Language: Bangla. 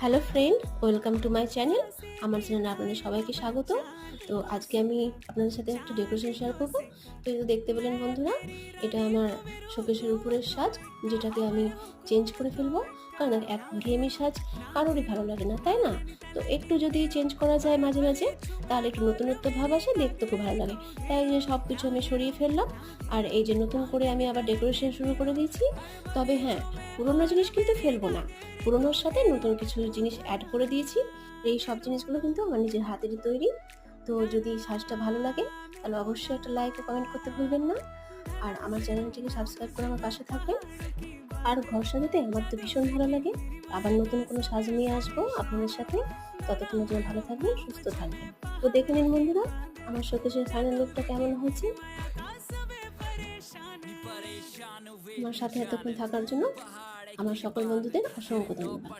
Hello friend, welcome to my channel. আমার চ্যানেলে আপনাদের সবাইকে স্বাগত। তো আজকে আমি আপনাদের সাথে একটা ডেকোরেশন শেয়ার করব। তো এই যে দেখতে পেলেন বন্ধুরা, এটা আমার শোকেসের উপরের সাজ, যেটাকে আমি চেঞ্জ করে ফেলবো। কারণ একঘেয়েমি সাজ কারোরই ভালো লাগে না, তাই না? তো একটু যদি চেঞ্জ করা যায় মাঝে মাঝে, তাহলে একটু নতুনত্ব ভাব আসে, দেখতে খুব ভালো লাগে। তাই যে সব কিছু আমি সরিয়ে ফেললাম, আর এই যে নতুন করে আমি আবার ডেকোরেশন শুরু করে দিয়েছি। তবে হ্যাঁ, পুরোনো জিনিস কিন্তু ফেলবো না, পুরোনোর সাথে নতুন কিছু জিনিস অ্যাড করে দিয়েছি। এই সব জিনিসগুলো কিন্তু আমার নিজের হাতেরই তৈরি। তো যদি সাজটা ভালো লাগে, তাহলে অবশ্যই একটা লাইক ও কমেন্ট করতে ভুলবেন না। আর আমার চ্যানেলটিকে সাবস্ক্রাইব করে আমার পাশে থাকবেন। আর ঘর সাজাতে আমার তো ভীষণ ভালো লাগে। আবার নতুন কোনো সাজ নিয়ে আসবো আপনাদের সাথে। ততক্ষণের জন্য ভালো থাকবেন, সুস্থ থাকবেন। তো দেখে নিন বন্ধুরা, আমার শোকেসের ফাইনাল লুকটা কেমন হয়েছে। আমার সাথে এতক্ষণ থাকার জন্য আমার সকল বন্ধুদের অসংখ্য ধন্যবাদ।